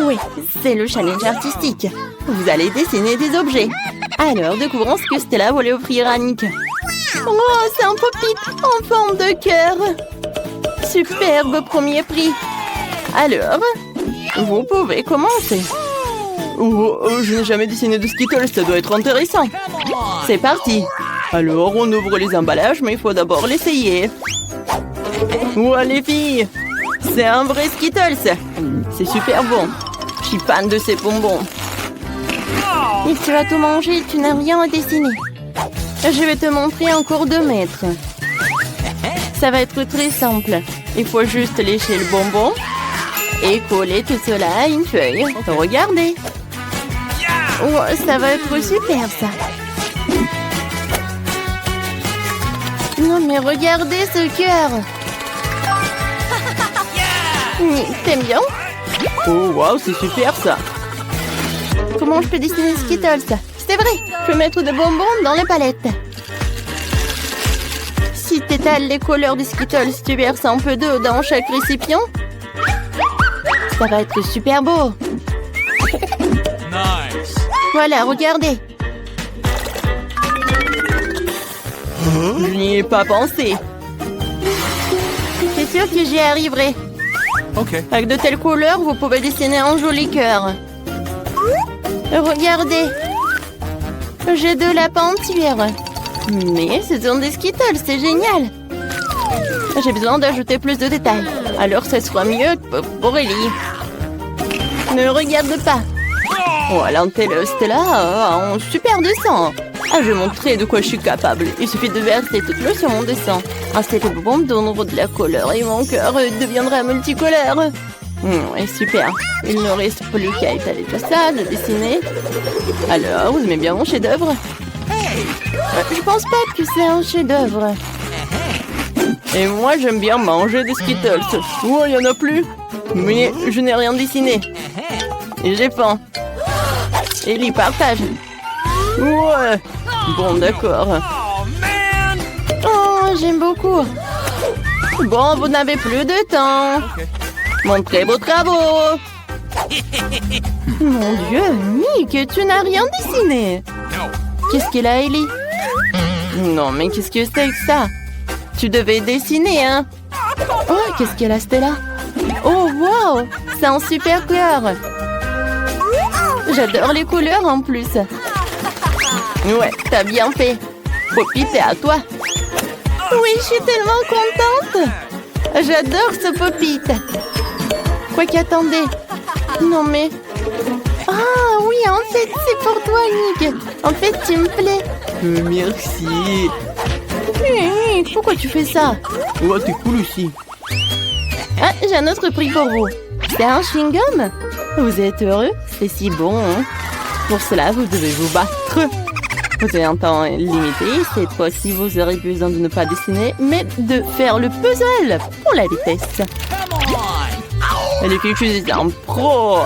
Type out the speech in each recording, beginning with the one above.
Oui, c'est le challenge artistique. Vous allez dessiner des objets. Alors, découvrons ce que Stella voulait offrir à Nick. Oh, c'est un pop-it en forme de cœur. Superbe premier prix. Alors, vous pouvez commencer. Je n'ai jamais dessiné de Skittles, ça doit être intéressant. C'est parti. Alors, on ouvre les emballages, mais il faut d'abord l'essayer. Ouais, les filles, c'est un vrai Skittles. C'est super bon. Je suis fan de ces bonbons. Et tu vas tout manger, tu n'as rien à dessiner. Je vais te montrer en cours de maître. Ça va être très simple. Il faut juste lécher le bonbon et coller tout cela à une feuille. Regardez. Oh, ça va être super, ça. Non, mais regardez ce cœur. T'aimes bien? Oh, waouh, c'est super, ça. Comment je peux dessiner Skittles? C'est vrai, je peux mettre des bonbons dans les palettes. Si tu étales les couleurs des Skittles, tu verses un peu d'eau dans chaque récipient. Ça va être super beau. Nice. Voilà, regardez. Je n'y ai pas pensé. C'est sûr que j'y arriverai. Ok. Avec de telles couleurs, vous pouvez dessiner un joli cœur. Regardez. J'ai de la peinture. Mais ce sont des Skittles, c'est génial. J'ai besoin d'ajouter plus de détails. Alors ce sera mieux pour Ellie. Ne regarde pas. Oh, l'Antelle Stella a un super dessin. Je vais montrer de quoi je suis capable. Il suffit de verser toute l'eau sur mon dessin. Ensuite, le bonbon donnera de la couleur et mon cœur deviendra multicolore. Et super. Il ne reste plus qu'à étaler tout ça, de dessiner. Alors, vous aimez bien mon chef-d'œuvre? Je pense pas que c'est un chef-d'œuvre. Et moi, j'aime bien manger des Skittles. Oh, il n'y en a plus. Mais je n'ai rien dessiné. Et j'ai faim. Ellie, partage. Ouais. Bon, d'accord. Oh, man. Oh, j'aime beaucoup. Bon, vous n'avez plus de temps. Montrez vos travaux. Mon Dieu, Nick, tu n'as rien dessiné. Qu'est-ce qu'elle a, Ellie? Non, mais qu'est-ce que c'est que ça? Tu devais dessiner, hein? Oh, qu'est-ce qu'elle a, Stella? Oh, wow! C'est un super cœur. J'adore les couleurs en plus. Ouais, t'as bien fait. Poppy, c'est à toi. Oui, je suis tellement contente. J'adore ce Poppy. Quoi qu'attendez. Non mais... Ah oui, en fait, c'est pour toi, Nick. En fait, tu me plais. Merci. Pourquoi tu fais ça? Oh, t'es cool aussi. Ah, j'ai un autre prix pour vous. C'est un chewing-gum. Vous êtes heureux? C'est si bon, hein? Pour cela, vous devez vous battre. Vous avez un temps limité. Cette fois-ci, vous aurez besoin de ne pas dessiner, mais de faire le puzzle pour la vitesse. Les filles, je suis un pro.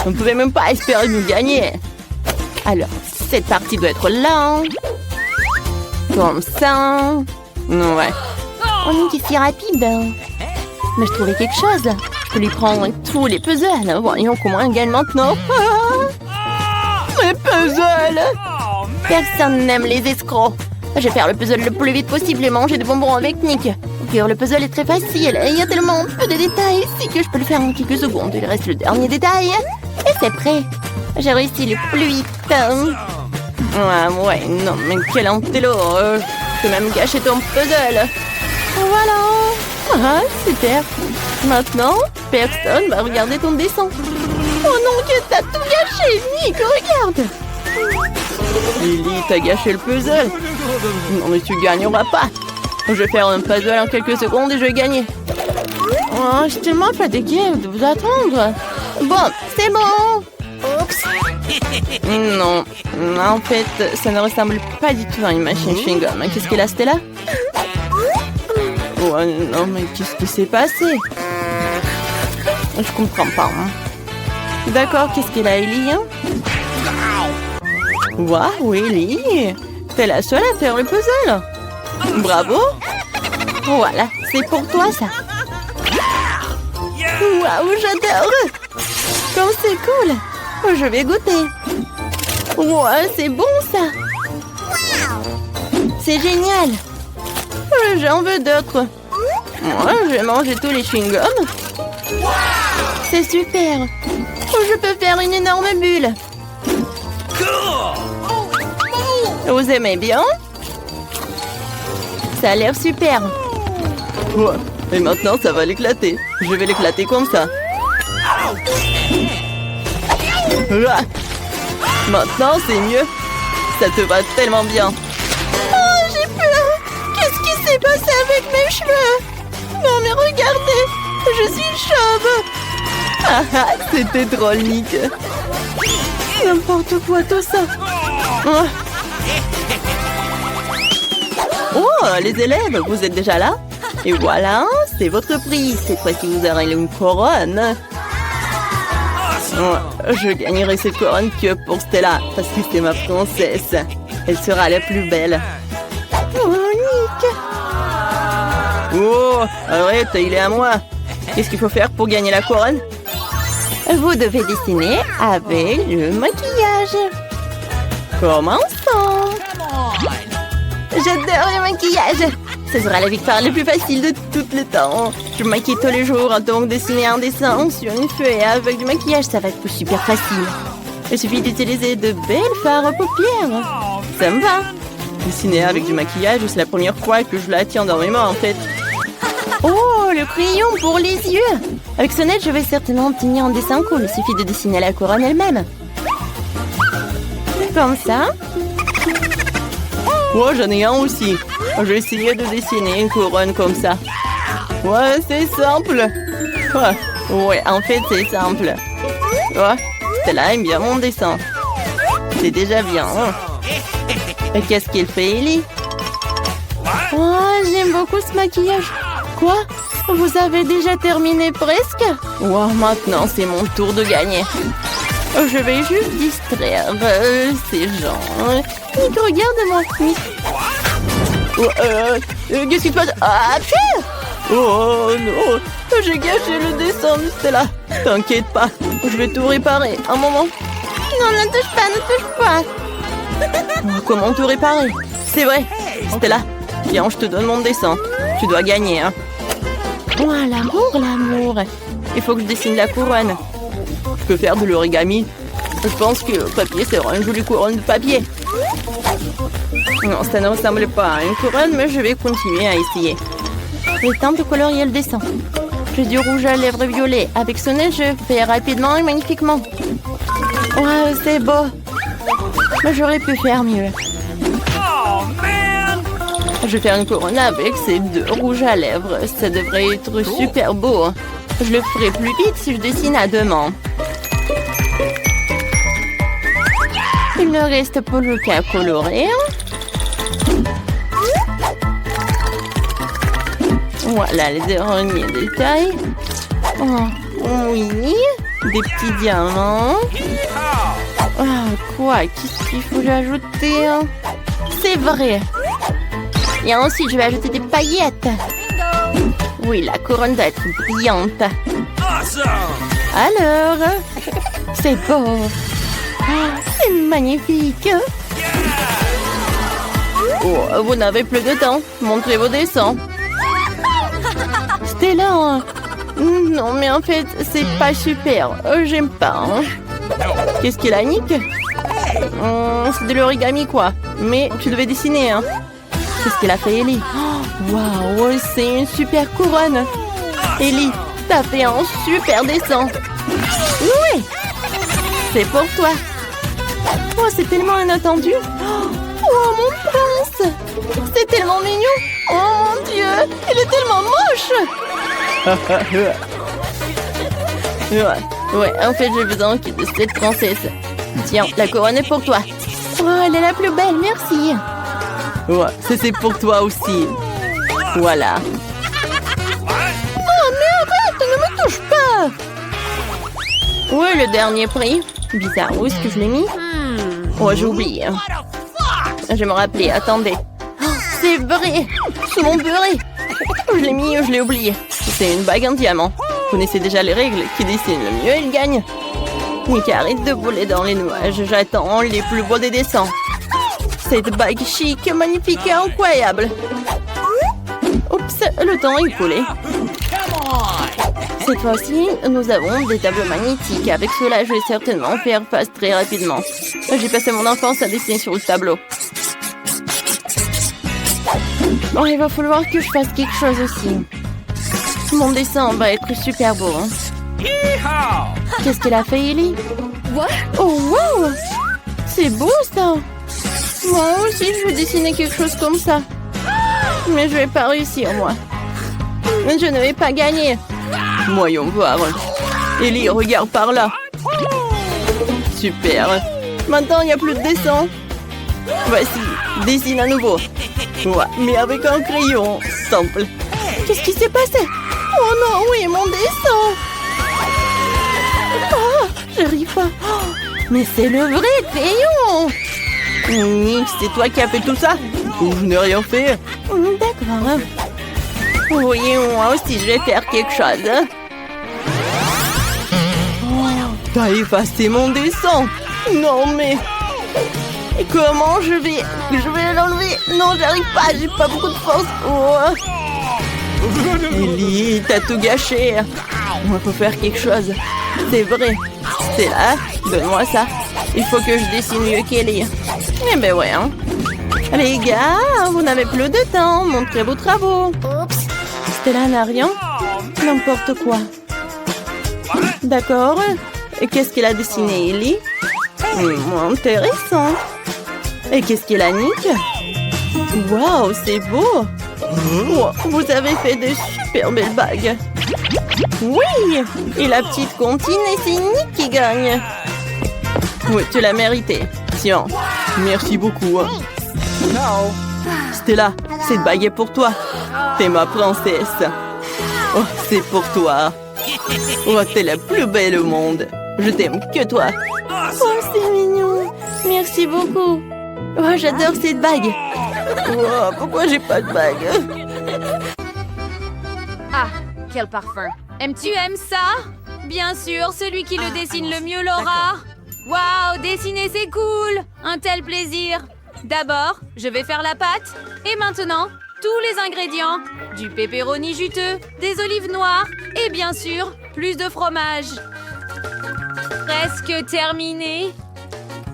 Vous ne pouvez même pas espérer nous gagner. Alors, cette partie doit être là. Comme ça. Ouais. On est si rapide. Mais je trouvais quelque chose. Je peux lui prendre tous les puzzles. Voyons comment elle gagne maintenant. Les puzzles. Personne n'aime les escrocs. Je vais faire le puzzle le plus vite possible et manger des bonbons avec Nick. Le puzzle est très facile. Il y a tellement peu de détails. C'est que je peux le faire en quelques secondes. Il reste le dernier détail. Et c'est prêt. J'ai réussi le plus vite. Ouais, non, mais quel antélo. Je peux même gâcher ton puzzle. Voilà. Ah, super. Maintenant, personne va regarder ton dessin. Oh non, que t'as tout gâché, Nick. Regarde. Lily, t'as gâché le puzzle. Non, mais tu gagneras pas. Je vais faire un puzzle en quelques secondes et je vais gagner. Oh, je suis tellement fatiguée de vous attendre. Bon, c'est bon. Oups. Non, en fait, ça ne ressemble pas du tout à une machine chewing-gum. Qu'est-ce qu'elle a, Stella? Oh non, mais qu'est-ce qui s'est passé? Je comprends pas. Hein. D'accord, qu'est-ce qu'elle a, Ellie? Waouh, Ellie! T'es la seule à faire le puzzle. Bravo! Voilà, c'est pour toi, ça. Waouh, j'adore! c'est cool. Je vais goûter. Ouais, c'est bon ça. C'est génial. J'en veux d'autres. Moi, je vais manger tous les chewing-gums. C'est super. Je peux faire une énorme bulle. Vous aimez bien? Ça a l'air super. Ouais. Et maintenant, ça va l'éclater. Je vais l'éclater comme ça. Ah. Maintenant, c'est mieux. Ça te va tellement bien. Oh, j'ai peur. Qu'est-ce qui s'est passé avec mes cheveux? Non, mais regardez. Je suis chauve. Ah, ah, c'était drôle, Nick. N'importe quoi, tout ça. Ah. Oh, les élèves, vous êtes déjà là? Et voilà, c'est votre prix. Cette fois-ci, vous aurez une couronne. Oh, je gagnerai cette couronne que pour Stella, parce que c'est ma princesse. Elle sera la plus belle. Oh, Nick. Oh, arrête, il est à moi. Qu'est-ce qu'il faut faire pour gagner la couronne? Vous devez dessiner avec le maquillage. Commençons. J'adore le maquillage. Ce sera la victoire la plus facile de tous les temps. Je me maquille tous les jours, donc dessiner un dessin sur une feuille avec du maquillage, ça va être super facile. Il suffit d'utiliser de belles fards aux paupières. Ça me va. Dessiner avec du maquillage, c'est la première fois que je la tiens dans mes mains, en fait. Oh, le crayon pour les yeux. Avec ce net, je vais certainement obtenir un dessin cool. Il suffit de dessiner la couronne elle-même. Comme ça. Oh, j'en ai un aussi. Je vais essayer de dessiner une couronne comme ça. Ouais, c'est simple. Ouais, en fait, c'est simple. Ouais, Stella aime bien mon dessin. C'est déjà bien. Et qu'est-ce qu'il fait, Ellie? Oh, j'aime beaucoup ce maquillage. Quoi? Vous avez déjà terminé presque? Wow, maintenant, c'est mon tour de gagner. Je vais juste distraire ces gens. Nick, regarde-moi. Nick. Qu'est-ce qui se passe? Ah, oh non, j'ai gâché le dessin, Stella. T'inquiète pas, je vais tout réparer. Un moment. Non, ne touche pas, ne touche pas. Oh, comment tout réparer? C'est vrai. Stella, viens, je te donne mon dessin. Tu dois gagner, hein. Oh, l'amour, l'amour. Il faut que je dessine la couronne. Je peux faire de l'origami. Je pense que le papier sera une jolie couronne de papier. Non, ça ne ressemble pas à une couronne, mais je vais continuer à essayer. Il est temps de colorier le dessin. J'ai du rouge à lèvres violet. Avec ce nez, je fais rapidement et magnifiquement. Ouais, c'est beau. Mais j'aurais pu faire mieux. Oh, man! Je vais faire une couronne avec ces deux rouges à lèvres. Ça devrait être super beau. Je le ferai plus vite si je dessine à deux mains. Il ne reste plus qu'à colorer. Voilà les derniers détails. Oh, oui, des petits diamants. Ah, quoi? Qu'est-ce qu'il faut ajouter? C'est vrai. Et ensuite, je vais ajouter des paillettes. Oui, la couronne doit être brillante. Awesome! Alors, c'est beau. C'est magnifique. Oh, vous n'avez plus de temps. Montrez vos dessins. Stella. Non, mais en fait, c'est pas super. J'aime pas. Hein. Qu'est-ce qu'il a, Nick? C'est de l'origami, quoi. Mais tu devais dessiner, hein. Qu'est-ce qu'il a fait, Ellie? Waouh, c'est une super couronne. Ellie, t'as fait un super dessin. Oui. C'est pour toi. Oh, c'est tellement inattendu. Oh, mon prince. C'est tellement mignon. Oh, mon Dieu. Il est tellement moche. Ouais, en fait, j'ai besoin de cette princesse. Tiens, la couronne est pour toi. Oh, elle est la plus belle, merci. Ouais, c'est pour toi aussi. Voilà. Oh, mais arrête, ne me touche pas. Ouais, le dernier prix. Bizarre, où est-ce que je l'ai mis? Oh, j'ai oublié. Je vais me rappeler, attendez. Oh, c'est vrai. Sous mon beurré. Je l'ai mis, je l'ai oublié. C'est une bague en diamant. Vous connaissez déjà les règles. Qui dessine le mieux, il gagne. Nick, arrête de voler dans les nuages. J'attends les plus beaux des dessins. Cette bague chic, magnifique et incroyable. Oups, le temps est écoulé. Cette fois-ci, nous avons des tableaux magnétiques. Avec cela, je vais certainement faire face très rapidement. J'ai passé mon enfance à dessiner sur le tableau. Bon, il va falloir que je fasse quelque chose aussi. Mon dessin va être super beau. Hein. Yeehaw! Qu'est-ce qu'elle a fait, Ellie? Oh, wow! C'est beau, ça! Moi aussi, je vais dessiner quelque chose comme ça. Mais je vais pas réussir, moi. Je ne vais pas gagner. Voyons voir. Ellie, regarde par là. Super. Maintenant, il n'y a plus de dessin. Voici, dessine à nouveau. Ouais, mais avec un crayon. Simple. Qu'est-ce qui s'est passé? Oh non, oui, mon dessin. Oh, j'arrive pas. Oh, mais c'est le vrai crayon. Nick, c'est toi qui as fait tout ça? Je n'ai rien fait. D'accord. Oui, moi aussi, je vais faire quelque chose. Oh, t'as effacé mon dessin. Non, mais... Comment je vais l'enlever? Non, j'arrive pas, j'ai pas beaucoup de force. Oh. Ellie, t'as tout gâché. Il faut faire quelque chose. C'est vrai. C'est là. Donne-moi ça. Il faut que je dessine mieux qu'Ellie. Eh ben ouais, hein. Les gars, vous n'avez plus de temps. Montrez vos travaux. Oups. Stella n'a rien. N'importe quoi. D'accord. Et qu'est-ce qu'elle a dessiné, Ellie? Intéressant. Et qu'est-ce qu'elle a, Nick? Waouh, c'est beau. Wow, vous avez fait de super belles bagues. Oui. Et la petite comptine, et c'est Nick qui gagne. Oui, tu l'as mérité. Tiens, merci beaucoup. Stella, cette bague est pour toi. T'es ma princesse. Oh, c'est pour toi. Oh, t'es la plus belle au monde. Je t'aime que toi. Oh, c'est mignon. Merci beaucoup. Oh, j'adore cette bague. Oh, pourquoi j'ai pas de bague? Ah, quel parfum. Tu aimes ça? Bien sûr, celui qui le dessine le mieux l'aura. Waouh, dessiner c'est cool. Un tel plaisir. D'abord, je vais faire la pâte. Et maintenant, tous les ingrédients. Du pepperoni juteux, des olives noires et bien sûr, plus de fromage. Presque terminé.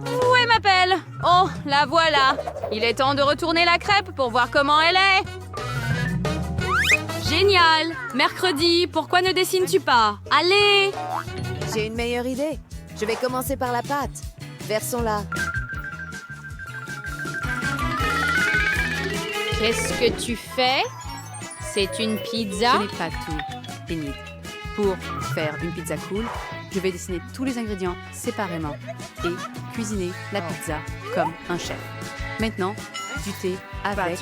Où est ma pelle? Oh, la voilà. Il est temps de retourner la crêpe pour voir comment elle est. Génial. Mercredi, pourquoi ne dessines-tu pas? Allez. J'ai une meilleure idée. Je vais commencer par la pâte. Versons-la. Qu'est-ce que tu fais? C'est une pizza? Ce n'est pas tout, Penny. Pour faire une pizza cool, je vais dessiner tous les ingrédients séparément et cuisiner la pizza comme un chef. Maintenant, du thé avec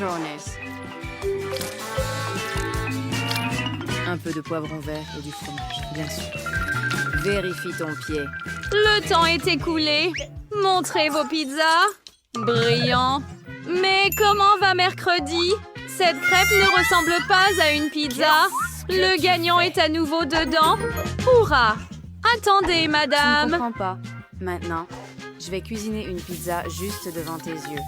un peu de poivron vert et du fromage, bien sûr. Vérifie ton pied. Le temps est écoulé. Montrez vos pizzas. Brillant. Mais comment va mercredi? Cette crêpe ne ressemble pas à une pizza. Le gagnant est à nouveau dedans. Hurrah! Attendez, Je ne madame. comprends pas. Maintenant, je vais cuisiner une pizza juste devant tes yeux.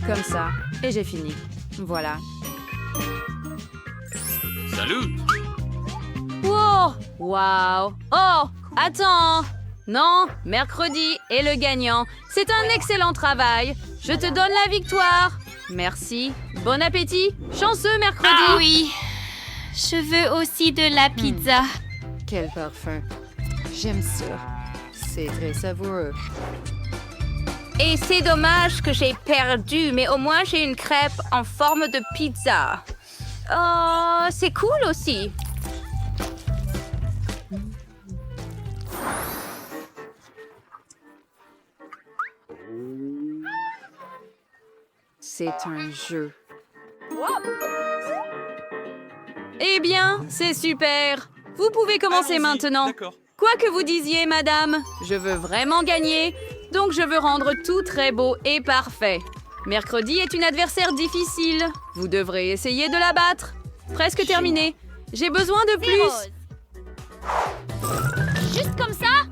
Comme ça, et j'ai fini. Voilà. Salut! Wow! Wow! Oh! Attends! Non, mercredi est le gagnant. C'est un excellent travail. Je te donne la victoire. Merci. Bon appétit. Chanceux mercredi. Ah oui, je veux aussi de la pizza. Quel parfum. J'aime ça. C'est très savoureux. Et c'est dommage que j'ai perdu, mais au moins j'ai une crêpe en forme de pizza. Oh, c'est cool aussi. C'est un jeu. Eh bien, c'est super. Vous pouvez commencer maintenant. D'accord. Quoi que vous disiez, madame, je veux vraiment gagner, donc je veux rendre tout très beau et parfait. Mercredi est une adversaire difficile. Vous devrez essayer de la battre. Presque terminé. J'ai besoin de plus. Juste comme ça?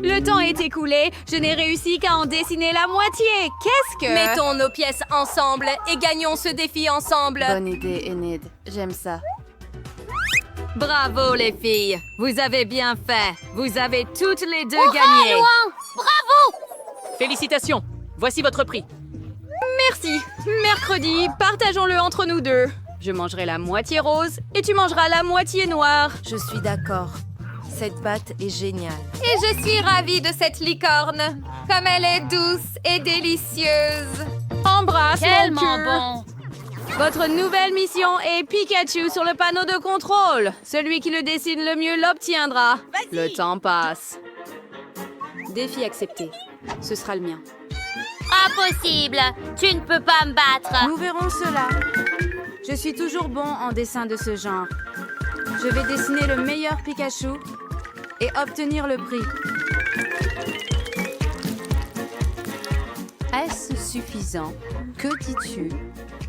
Le temps est écoulé, je n'ai réussi qu'à en dessiner la moitié. Qu'est-ce que... Mettons nos pièces ensemble et gagnons ce défi ensemble. Bonne idée, Enid. J'aime ça. Bravo les filles, vous avez bien fait. Vous avez toutes les deux gagné. Félicitations. Voici votre prix. Merci. Mercredi, partageons-le entre nous deux. Je mangerai la moitié rose et tu mangeras la moitié noire. Je suis d'accord. Cette pâte est géniale. Et je suis ravie de cette licorne. Comme elle est douce et délicieuse. Embrasse mon Tellement cœur. bon. Votre nouvelle mission est Pikachu sur le panneau de contrôle. Celui qui le dessine le mieux l'obtiendra. Le temps passe. Défi accepté. Ce sera le mien. Impossible. Tu ne peux pas me battre. Nous verrons cela. Je suis toujours bon en dessin de ce genre. Je vais dessiner le meilleur Pikachu et obtenir le prix. Est-ce suffisant? Que dis-tu?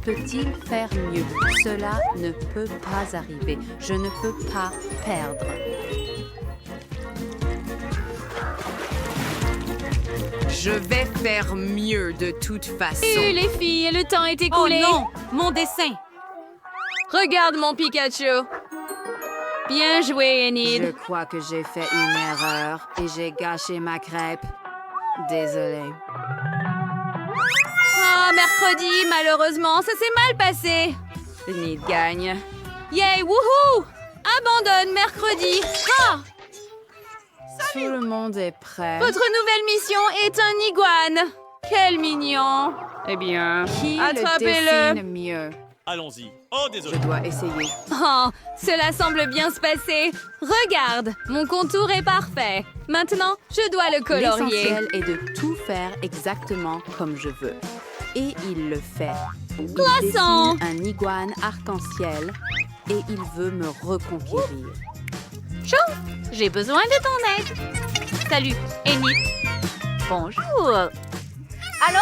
Peut-il faire mieux? Cela ne peut pas arriver. Je ne peux pas perdre. Je vais faire mieux de toute façon. Et les filles, le temps est écoulé. Oh non! Mon dessin! Regarde mon Pikachu. Bien joué, Enid. Je crois que j'ai fait une erreur et j'ai gâché ma crêpe. Désolée. Ah, mercredi, malheureusement, ça s'est mal passé. Enid gagne. Yay, wouhou! Abandonne mercredi. Ah! Tout le monde est prêt. Votre nouvelle mission est un iguane. Quel mignon. Eh bien, Qui le attrapez-le. dessine mieux? Allons-y. Oh, désolé. Je dois essayer. Oh, cela semble bien se passer. Regarde, mon contour est parfait. Maintenant, je dois le colorier. L'essentiel est de tout faire exactement comme je veux. Et il le fait. Il Glaçant. dessine un iguane arc-en-ciel et il veut me reconquérir. J'ai besoin de ton aide. Salut, Enid. Bonjour. Allô?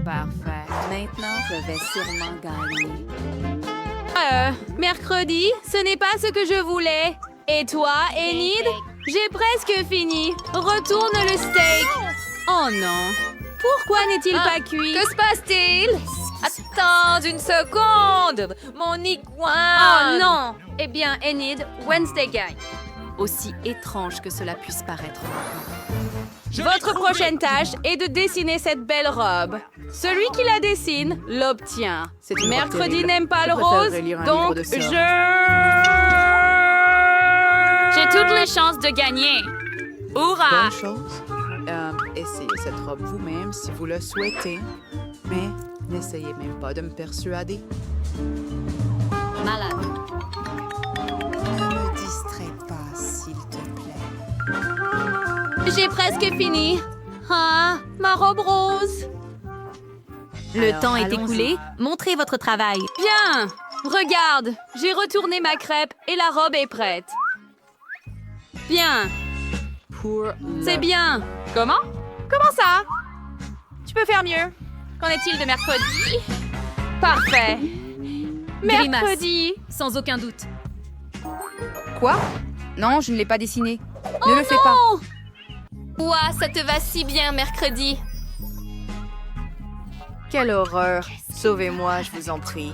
Parfait. Maintenant, je vais sûrement gagner. Mercredi, ce n'est pas ce que je voulais. Et toi, Enid? J'ai presque fini. Retourne le steak. Oh non. Pourquoi n'est-il pas cuit? Que se passe-t-il? Attends une seconde. Mon iguane. Oh non. Eh bien, Enid, Wednesday gagne. Aussi étrange que cela puisse paraître. Votre prochaine tâche est de dessiner cette belle robe. Celui qui la dessine l'obtient. C'est une robe Mercredi terrible. n'aime pas Je le préférerais rose, lire un donc livre de sort. J'ai toutes les chances de gagner. Hourra! Bonne chose. Essayez cette robe vous-même si vous le souhaitez. Mais n'essayez même pas de me persuader. Malade. Ne me distrais pas, s'il te plaît. J'ai presque fini. Ah, ma robe rose. Le Alors, temps est allons-y. écoulé. Montrez votre travail. Bien. Regarde, j'ai retourné ma crêpe et la robe est prête. Bien. Pour C'est bien. Comment? Comment ça? Tu peux faire mieux. Qu'en est-il de mercredi? Parfait. Mercredi. Sans aucun doute. Quoi? Non, je ne l'ai pas dessiné. Oh Ne le fais pas. Ouah, ça te va si bien, mercredi. Quelle horreur. Sauvez-moi, je vous en prie.